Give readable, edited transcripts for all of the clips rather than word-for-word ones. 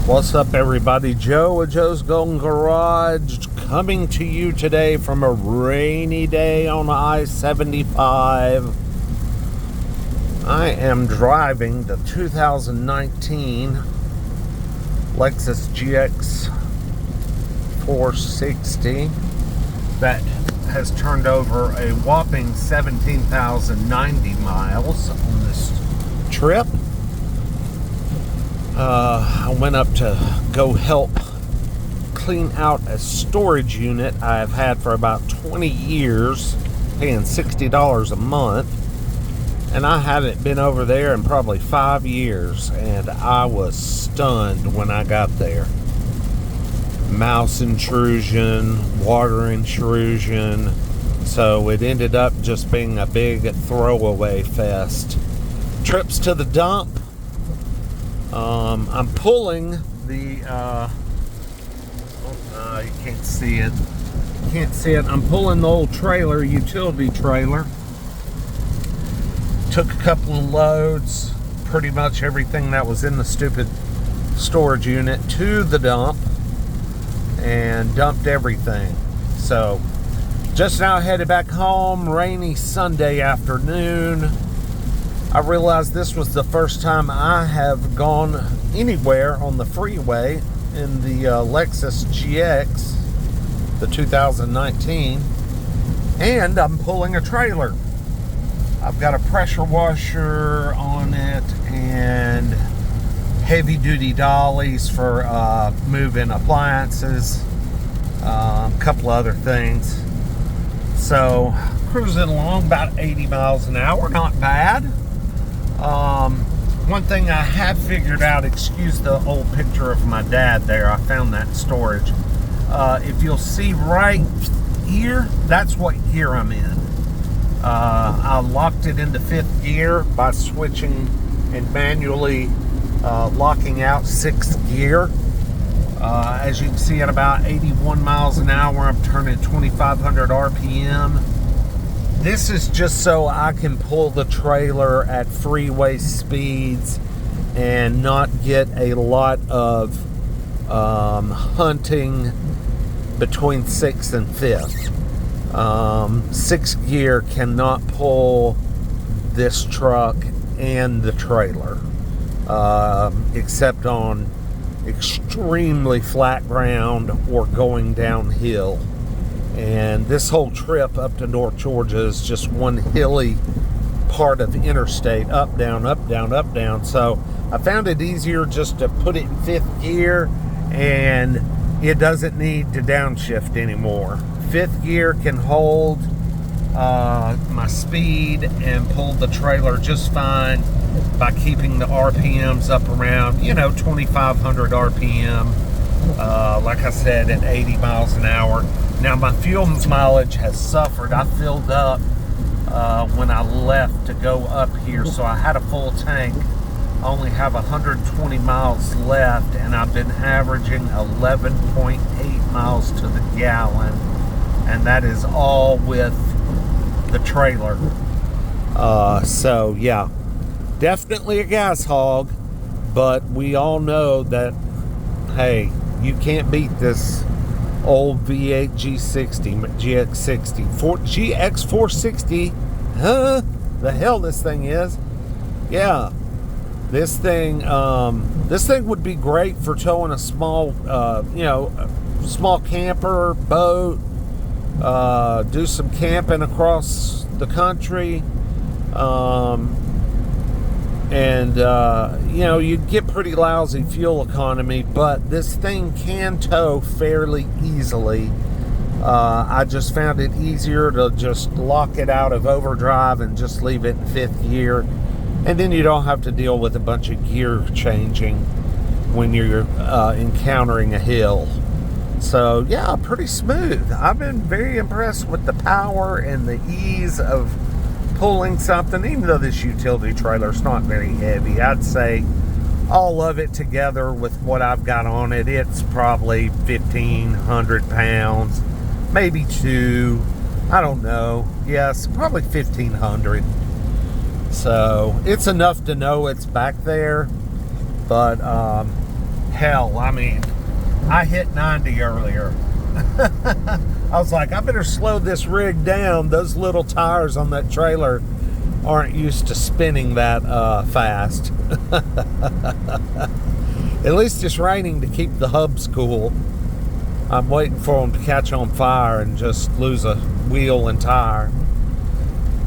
What's up, everybody? Joe at Joe's Golden Garage coming to you today from a rainy day on I-75. I am driving the 2019 Lexus GX 460 that has turned over a whopping 17,090 miles on this trip. I went up to go help clean out a storage unit I've had for about 20 years, paying $60 a month. And I haven't been over there in probably 5 years, and I was stunned when I got there. Mouse intrusion, water intrusion, so it ended up just being a big throwaway fest. Trips to the dump. I'm pulling the, you can't see it. I'm pulling the old trailer, utility trailer. Took a couple of loads, pretty much everything that was in the stupid storage unit to the dump and dumped everything. So, just now headed back home, rainy Sunday afternoon. I realized this was the first time I have gone anywhere on the freeway in the Lexus GX, the 2019, and I'm pulling a trailer. I've got a pressure washer on it and heavy duty dollies for moving appliances, a couple other things. So cruising along about 80 miles an hour, not bad. One thing I have figured out, excuse the old picture of my dad there, I found that in storage. If you'll see right here, that's what gear I'm in. I locked it into 5th gear by switching and manually locking out 6th gear. As you can see, at about 81 miles an hour, I'm turning 2,500 RPM. This is just so I can pull the trailer at freeway speeds and not get a lot of hunting between 6th and 5th. 6th gear cannot pull this truck and the trailer, except on extremely flat ground or going downhill. And this whole trip up to North Georgia is just one hilly part of interstate, up, down, up, down, up, down. So I found it easier just to put it in 5th gear, and it doesn't need to downshift anymore. 5th gear can hold my speed and pull the trailer just fine by keeping the RPMs up around, 2,500 RPM. Like I said, at 80 miles an hour. Now my fuel mileage has suffered. I filled up when I left to go up here, so I had a full tank. I only have 120 miles left, and I've been averaging 11.8 miles to the gallon, and that is all with the trailer. So yeah, definitely a gas hog, but we all know that, hey, you can't beat this old V8 GX60, GX 460, the hell this thing is. Yeah, this thing would be great for towing a small, small camper, boat, do some camping across the country, you'd get pretty lousy fuel economy, but this thing can tow fairly easily. I just found it easier to just lock it out of overdrive and just leave it in 5th gear, and then you don't have to deal with a bunch of gear changing when you're encountering a hill. So yeah, pretty smooth. I've been very impressed with the power and the ease of pulling something, even though this utility trailer is not very heavy. I'd say all of it together with what I've got on it, it's probably 1,500 pounds, maybe 2, I don't know. Yes, probably 1,500. So it's enough to know it's back there, but Hell, I mean, I hit 90 earlier. I was like, I better slow this rig down. Those little tires on that trailer aren't used to spinning that fast. At least it's raining to keep the hubs cool. I'm waiting for them to catch on fire and just lose a wheel and tire.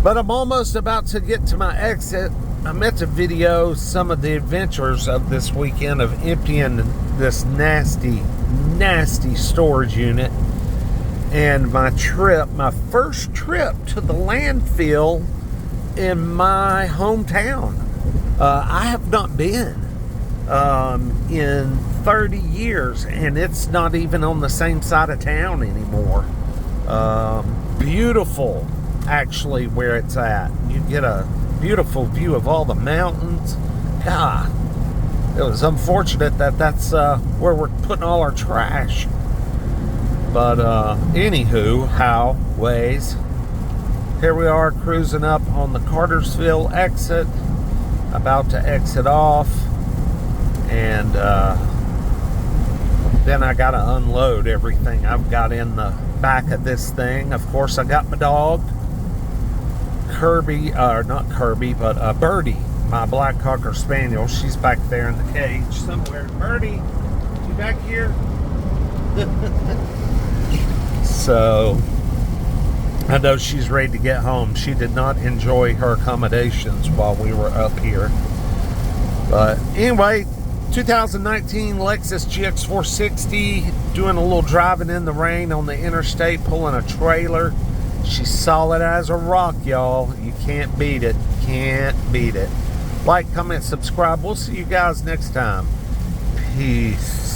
But I'm almost about to get to my exit. I meant to video some of the adventures of this weekend of emptying this nasty storage unit. And my first trip to the landfill in my hometown. I have not been in 30 years, and it's not even on the same side of town anymore. Beautiful, actually, where it's at. You get a beautiful view of all the mountains. God, it was unfortunate that that's where we're putting all our trash. But anywho, ways. Here we are cruising up on the Cartersville exit, about to exit off, and then I gotta unload everything I've got in the back of this thing. Of course, I got my dog, Birdie, my black Cocker Spaniel. She's back there in the cage somewhere. Birdie, you back here? So I know she's ready to get home. She did not enjoy her accommodations while we were up here. But anyway, 2019 Lexus GX 460, doing a little driving in the rain on the interstate, pulling a trailer. She's solid as a rock, y'all. You can't beat it. Can't beat it. Like, comment, subscribe. We'll see you guys next time. Peace.